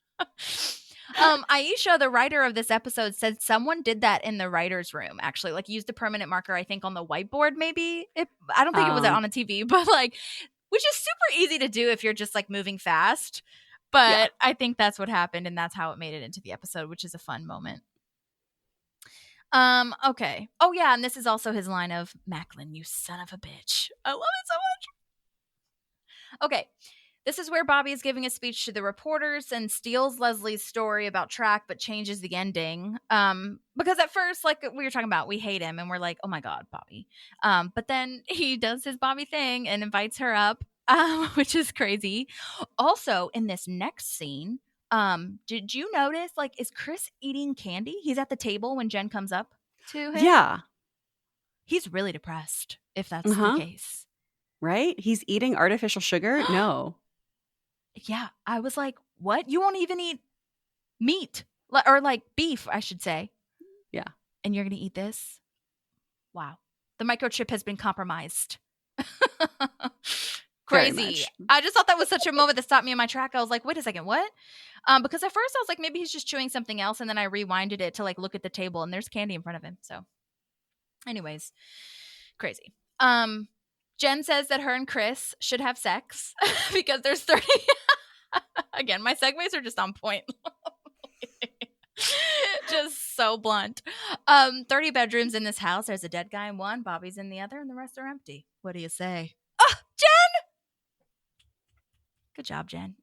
Aisha, the writer of this episode, said someone did that in the writer's room, actually. Used a permanent marker, I think, on the whiteboard, maybe. I don't think it was on a TV, but which is super easy to do if you're just moving fast. But I think that's what happened, and that's how it made it into the episode, which is a fun moment. Okay. Oh, yeah, and this is also his line of, Macklin, you son of a bitch. I love it so much. Okay. This is where Bobby is giving a speech to the reporters and steals Leslie's story about track, but changes the ending. Because at first, we were talking about, we hate him, and we're like, oh, my God, Bobby. But then he does his Bobby thing and invites her up. Which is crazy. Also, in this next scene, did you notice, is Kris eating candy? He's at the table when Jen comes up to him. Yeah. he's really depressed if that's the case. Right? He's eating artificial sugar? No. Yeah. I was like, what? You won't even eat meat or like beef, I should say. Yeah. And you're going to eat this? Wow. The microchip has been compromised. Crazy. I just thought that was such a moment that stopped me in my track. I was like, wait a second, what? Because at first I was like, maybe he's just chewing something else. And then I rewinded it to like look at the table and there's candy in front of him. So anyways, crazy. Jen says that her and Kris should have sex because there's 30. Again, my segues are just on point. Just so blunt. 30 bedrooms in this house. There's a dead guy in one, Bobby's in the other, and the rest are empty. What do you say? Oh, Jen! Good job, Jen.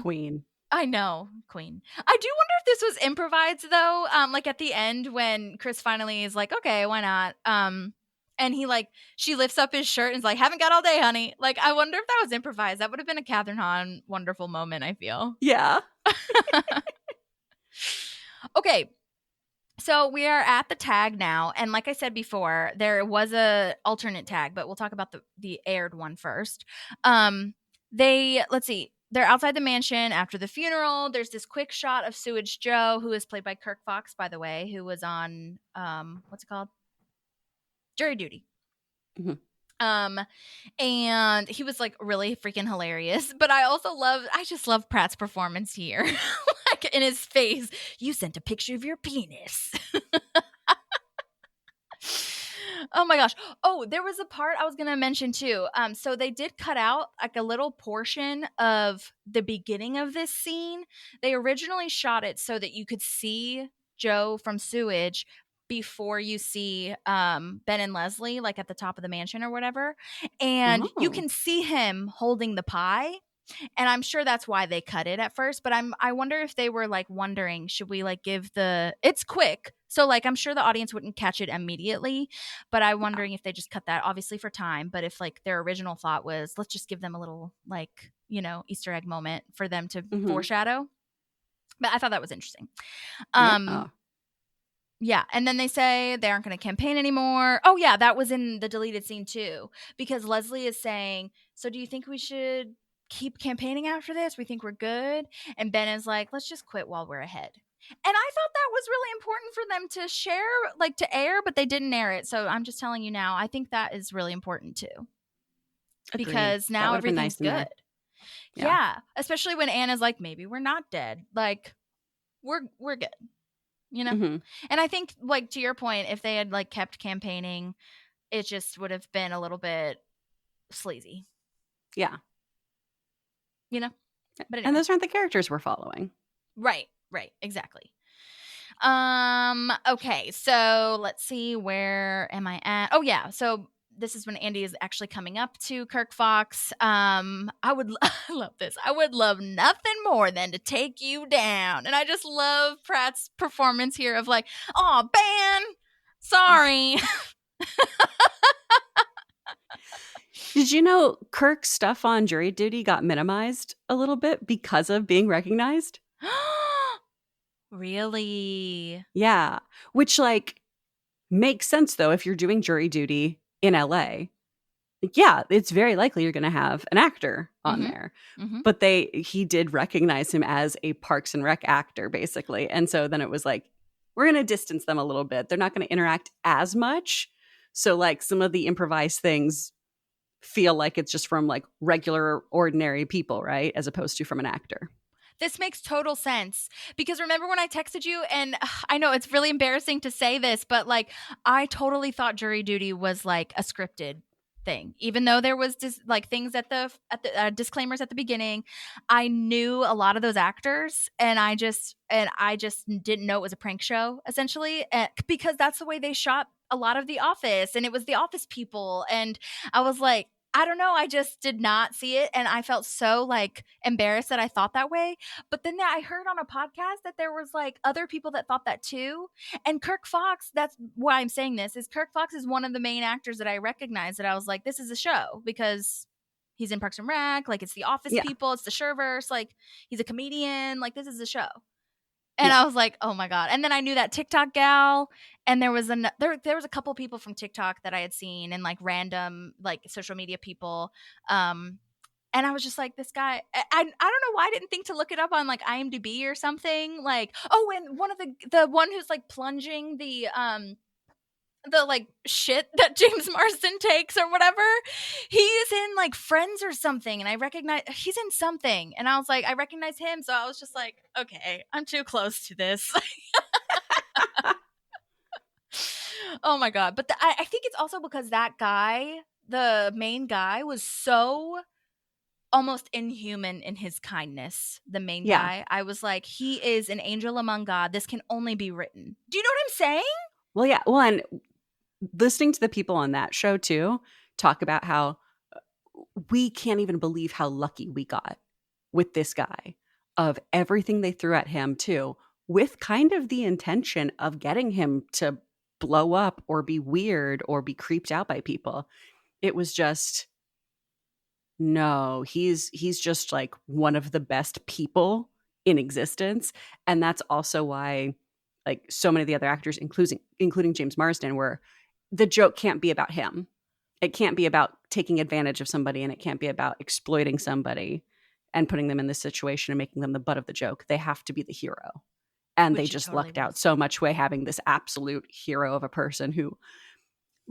Queen. I know, queen. I do wonder if this was improvised though. Like at the end when Kris finally is like, okay, why not? And he like, she lifts up his shirt and is like, haven't got all day, honey. Like, I wonder if that was improvised. That would have been a Catherine Hahn wonderful moment, I feel. Yeah. Okay. So we are at the tag now. And like I said before, there was a alternate tag, but we'll talk about the aired one first. Let's see. They're outside the mansion after the funeral. There's this quick shot of Sewage Joe, who is played by Kirk Fox, by the way, who was on, what's it called? Jury Duty. Mm-hmm. And he was like really freaking hilarious. But I just love Pratt's performance here. Like in his face, you sent a picture of your penis. Oh my gosh. Oh, there was a part I was going to mention too. So they did cut out like a little portion of the beginning of this scene. They originally shot it so that you could see Joe from Sewage before you see Ben and Leslie like at the top of the mansion or whatever. And you can see him holding the pie. And I'm sure that's why they cut it at first. But I wonder if they were like wondering, should we like give it's quick. So like I'm sure the audience wouldn't catch it immediately. But I'm wondering if they just cut that obviously for time. But if like their original thought was, let's just give them a little like, Easter egg moment for them to foreshadow. But I thought that was interesting. Yeah. And then they say they aren't going to campaign anymore. Oh, yeah. That was in the deleted scene too. Because Leslie is saying, so do you think we should keep campaigning after this? We think we're good. And Ben is like, let's just quit while we're ahead. And I thought that was really important for them to share, like to air, but they didn't air it. So I'm just telling you now, I think that is really important too. Agreed. Because now everything's good. Yeah. Especially when Anna's like, maybe we're not dead. Like we're good. And I think like to your point, if they had like kept campaigning, it just would have been a little bit sleazy. Yeah. But anyway. And those aren't the characters we're following. Right, exactly. Okay, so let's see, where am I at? Oh yeah, so this is when Andy is actually coming up to Kirk Fox. I love this. I would love nothing more than to take you down. And I just love Pratt's performance here of like, oh, Ben, sorry. Did you know Kirk's stuff on Jury Duty got minimized a little bit because of being recognized? Really? Yeah. Which like makes sense though if you're doing Jury Duty in LA. Yeah, it's very likely you're going to have an actor on there. But he did recognize him as a Parks and Rec actor basically. And so then it was like, we're going to distance them a little bit. They're not going to interact as much. So like some of the improvised things feel like it's just from like regular ordinary people, right? As opposed to from an actor. This makes total sense because remember when I texted you, and I know it's really embarrassing to say this, but like I totally thought Jury Duty was like a scripted thing, even though there was like things at the disclaimers at the beginning. I knew a lot of those actors, and I just didn't know it was a prank show essentially, because that's the way they shot a lot of The Office, and it was The Office people, and I was like, I don't know. I just did not see it. And I felt so like embarrassed that I thought that way. But then I heard on a podcast that there was like other people that thought that too. And Kirk Fox, that's why I'm saying this, is Kirk Fox is one of the main actors that I recognize that I was like, this is a show because he's in Parks and Rec. Like it's The Office people. It's the Sherverse. Like he's a comedian. Like this is a show. And I was like, oh my God. And then I knew that TikTok gal, and there was there was a couple people from TikTok that I had seen, and like random like social media people. And I was just like, this guy, I don't know why I didn't think to look it up on like IMDb or something. Like, oh, and one of the one who's like plunging the like shit that James Marsden takes or whatever, he is in like Friends or something, and I recognize he's in something, and I was like, I recognize him, so I was just like, okay, I'm too close to this. Oh my God. But I think it's also because that guy, the main guy, was so almost inhuman in his kindness. The main guy, I was like, he is an angel among God. This can only be written. Do you know what I'm saying? Well, yeah. Well, and listening to the people on that show too talk about how we can't even believe how lucky we got with this guy, of everything they threw at him too, with kind of the intention of getting him to blow up or be weird or be creeped out by people. It was just, no, he's just like one of the best people in existence. And that's also why like so many of the other actors, including James Marsden, were the joke can't be about him. It can't be about taking advantage of somebody, and it can't be about exploiting somebody and putting them in this situation and making them the butt of the joke. They have to be the hero. And they just totally lucked out so much by having this absolute hero of a person who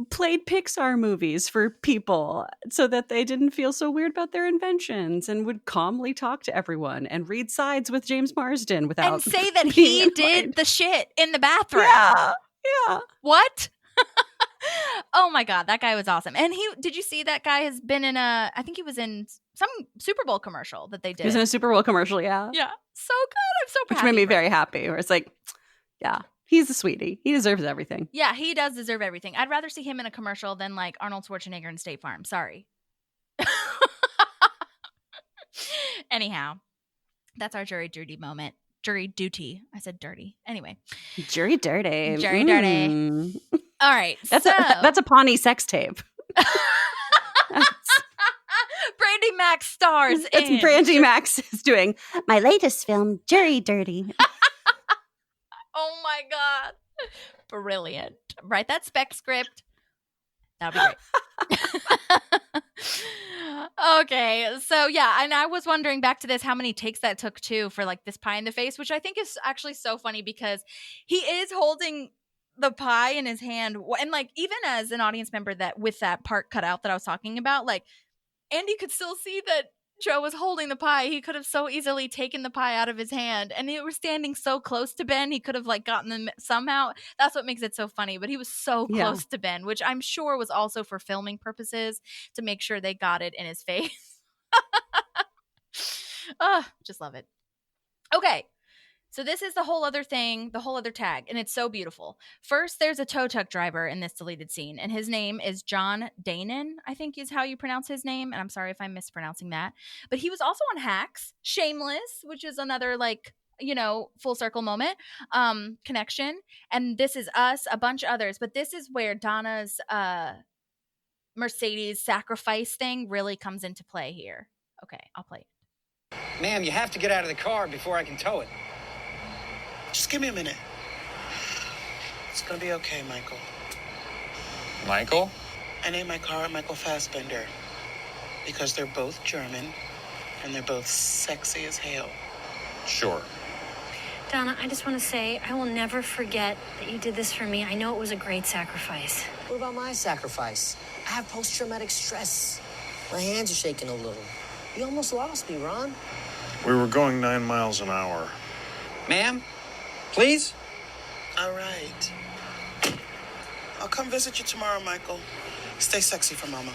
played Pixar movies for people so that they didn't feel so weird about their inventions, and would calmly talk to everyone and read sides with James Marsden without and say that he did the shit in the bathroom. Yeah. What? Oh my God, that guy was awesome. And did you see that guy has been in I think he was in some Super Bowl commercial that they did. He was in a Super Bowl commercial, yeah. Yeah. So good. I'm so proud. Which made me very happy. Where it's like, yeah, he's a sweetie. He deserves everything. Yeah, he does deserve everything. I'd rather see him in a commercial than like Arnold Schwarzenegger in State Farm. Sorry. Anyhow, that's our jury duty moment. Jury duty. I said dirty. Anyway. Jury dirty. Jury dirty. All right. That's a Pawnee sex tape. Brandy Max stars in. Brandy Max is doing my latest film, Jury Dirty. Oh my God. Brilliant. Write that spec script. That'll be great. Okay. So yeah, and I was wondering back to this, how many takes that took too for like this pie in the face, which I think is actually so funny because he is holding the pie in his hand, and like even as an audience member that with that part cut out that I was talking about, like Andy could still see that Joe was holding the pie. He could have so easily taken the pie out of his hand, and they were standing so close to Ben. He could have like gotten them somehow. That's what makes it so funny. But he was so close to Ben, which I'm sure was also for filming purposes to make sure they got it in his face. Just love it. Okay. So this is the whole other thing, the whole other tag, and it's so beautiful. First, there's a tow truck driver in this deleted scene, and his name is John Danon, I think is how you pronounce his name, and I'm sorry if I'm mispronouncing that. But he was also on Hacks, Shameless, which is another, like, you know, full circle moment, connection. And This Is Us, a bunch of others. But this is where Donna's Mercedes sacrifice thing really comes into play here. Okay, I'll play it. Ma'am, you have to get out of the car before I can tow it. Just give me a minute. It's gonna be okay, Michael. Michael? I named my car Michael Fassbender because they're both German and they're both sexy as hell. Sure. Donna, I just want to say I will never forget that you did this for me. I know it was a great sacrifice. What about my sacrifice? I have post-traumatic stress. My hands are shaking a little. You almost lost me, Ron. We were going 9 miles an hour. Ma'am? Please? All right. I'll come visit you tomorrow, Michael. Stay sexy for Mama.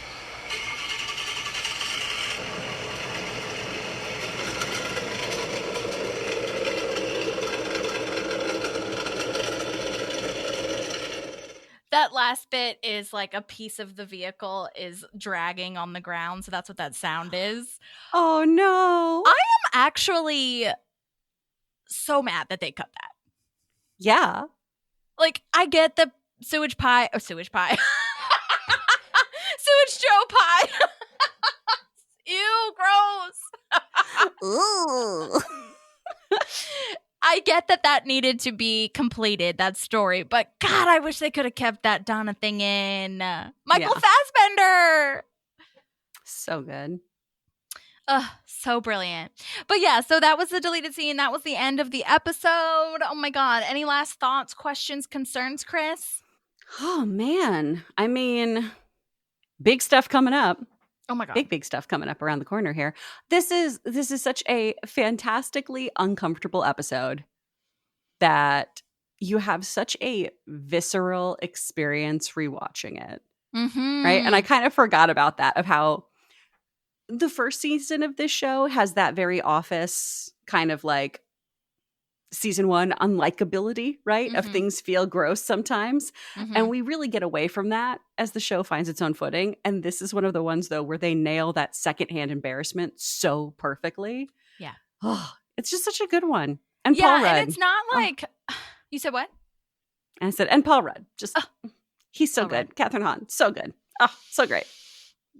That last bit is like a piece of the vehicle is dragging on the ground. So that's what that sound is. Oh, no. I am actually so mad that they cut that. Yeah. Like, I get the sewage Joe pie. Ew, gross. Ooh. I I get that needed to be completed, that story, but God, I wish they could have kept that Donna thing in. Michael Fassbender! So good. So brilliant. But yeah, so that was the deleted scene. That was the end of the episode. Oh my God. Any last thoughts, questions, concerns, Kris? Oh man. I mean, big stuff coming up. Oh my God. Big stuff coming up around the corner here. This is such a fantastically uncomfortable episode that you have such a visceral experience rewatching it. Mm-hmm. Right? And I kind of forgot about that, of how the first season of this show has that very Office kind of like season 1 unlikability, right? Of things feel gross sometimes. And we really get away from that as the show finds its own footing. And this is one of the ones, though, where they nail that secondhand embarrassment so perfectly. Yeah. Oh, it's just such a good one. And Paul Rudd. And it's not like you said what? And I said, and Paul Rudd. Just he's so Paul good. Rudd. Catherine Hahn, so good. Oh, so great.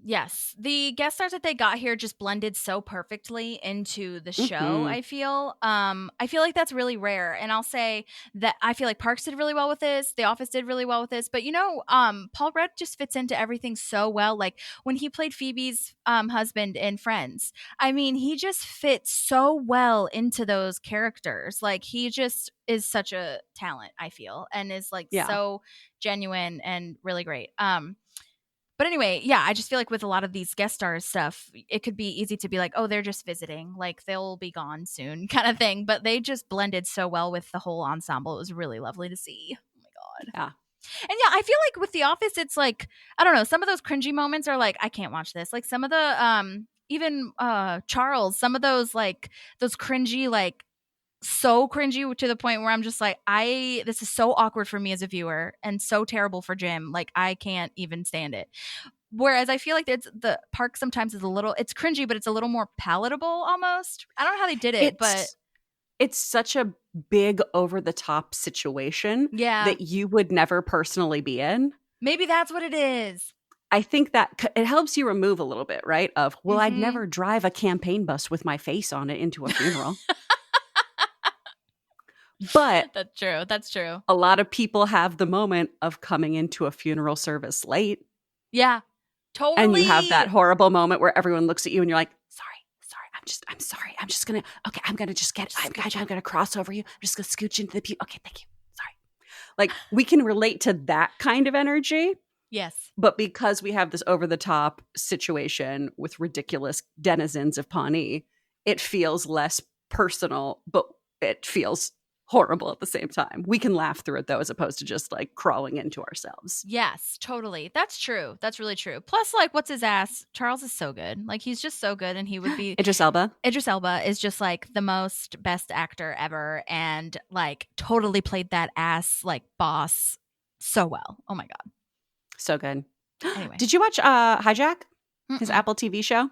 Yes. The guest stars that they got here just blended so perfectly into the show, I feel. I feel like that's really rare. And I'll say that I feel like Parks did really well with this. The Office did really well with this. But, Paul Rudd just fits into everything so well. Like when he played Phoebe's husband in Friends, I mean, he just fits so well into those characters. Like he just is such a talent, I feel, and is like so genuine and really great. But anyway, yeah, I just feel like with a lot of these guest stars stuff, it could be easy to be like, oh, they're just visiting. Like they'll be gone soon kind of thing. But they just blended so well with the whole ensemble. It was really lovely to see. Oh my God. Yeah. And yeah, I feel like with The Office, it's like, I don't know, some of those cringy moments are like, I can't watch this. Like some of the, even Charles, some of those like, those cringy, like, so cringy to the point where I'm just like, this is so awkward for me as a viewer and so terrible for Jim. Like I can't even stand it. Whereas I feel like the Park sometimes is it's cringy, but it's a little more palatable almost. I don't know how they did it, but it's such a big over the top situation that you would never personally be in. Maybe that's what it is. I think that it helps you remove a little bit, right? Of, well, I'd never drive a campaign bus with my face on it into a funeral. But that's true. A lot of people have the moment of coming into a funeral service late. Yeah, totally. And you have that horrible moment where everyone looks at you and you're like, sorry. I'm sorry. I'm just going to, okay, I'm going to cross over you. I'm just going to scooch into the pew. Okay, thank you. Sorry. Like we can relate to that kind of energy. Yes. But because we have this over the top situation with ridiculous denizens of Pawnee, it feels less personal, but it feels horrible at the same time. We can laugh through it though, as opposed to just like crawling into ourselves. Yes, totally. That's true. That's really true. Plus, like, what's his ass? Charles is so good. Like, he's just so good, and he would be Idris Elba. Idris Elba is just like the most best actor ever, and like totally played that ass like boss so well. Oh my God, so good. Anyway, did you watch Hijack? His Apple TV show?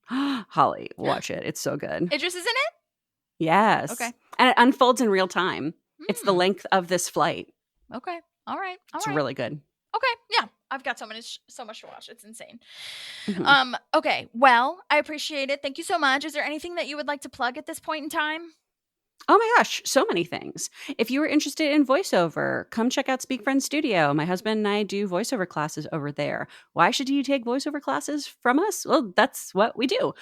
Holly, watch it. It's so good. Idris is in it? Yes. Okay. And it unfolds in real time. It's the length of this flight. Okay. All right. It's really good. Okay. Yeah. I've got so much to watch. It's insane. Okay. Well, I appreciate it. Thank you so much. Is there anything that you would like to plug at this point in time? Oh my gosh, so many things. If you are interested in voiceover, come check out Speak Friends Studio. My husband and I do voiceover classes over there. Why should you take voiceover classes from us? Well, that's what we do.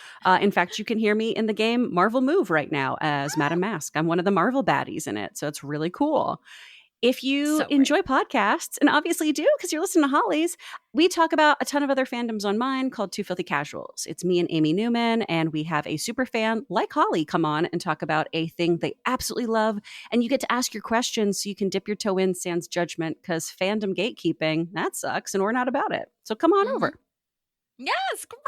In fact, you can hear me in the game Marvel Move right now as Madame Mask. I'm one of the Marvel baddies in it, so it's really cool. If you enjoy podcasts, and obviously you do because you're listening to Holly's, we talk about a ton of other fandoms on mine called Two Filthy Casuals. It's me and Amy Newman, and we have a super fan like Holly come on and talk about a thing they absolutely love, and you get to ask your questions so you can dip your toe in sans judgment because fandom gatekeeping, that sucks, and we're not about it. So come on over. Yes, great.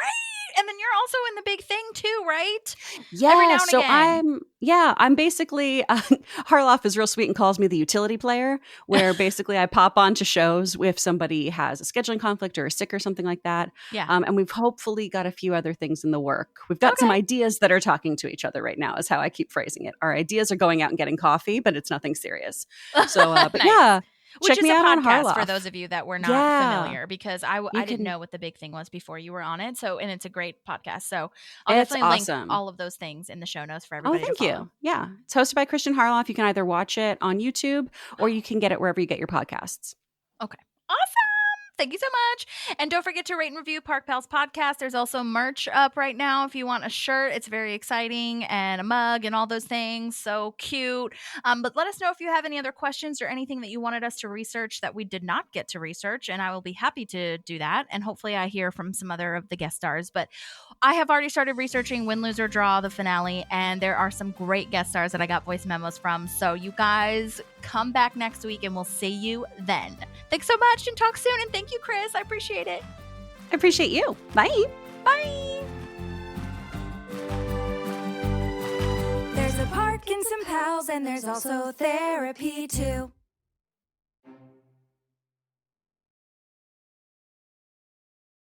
And then you're also in the big thing too, right? Yeah. Every now and again. I'm basically, Harloff is real sweet and calls me the utility player, where basically I pop onto shows if somebody has a scheduling conflict or is sick or something like that. Yeah. And we've hopefully got a few other things in the work. We've got some ideas that are talking to each other right now, is how I keep phrasing it. Our ideas are going out and getting coffee, but it's nothing serious. So, but Nice. yeah. Which Check is me a out on podcast for Harloff. those of you that were not familiar, because I didn't know what the big thing was before you were on it. So, and it's a great podcast. So I'll definitely link all of those things in the show notes for everybody to follow. You. Yeah. It's hosted by Christian Harloff. You can either watch it on YouTube or you can get it wherever you get your podcasts. Okay. Awesome. Thank you so much. And don't forget to rate and review Park Pals Podcast. There's also merch up right now if you want a shirt. It's very exciting, and a mug and all those things. So cute. But let us know if you have any other questions or anything that you wanted us to research that we did not get to research, and I will be happy to do that. And hopefully I hear from some other of the guest stars. But I have already started researching Win, Lose, or Draw, the finale, and there are some great guest stars that I got voice memos from. So you guys come back next week, and we'll see you then. Thanks so much, and talk soon. And thank you, Kris. I appreciate it. I appreciate you. Bye. Bye. There's a park and some pals, and there's also therapy too.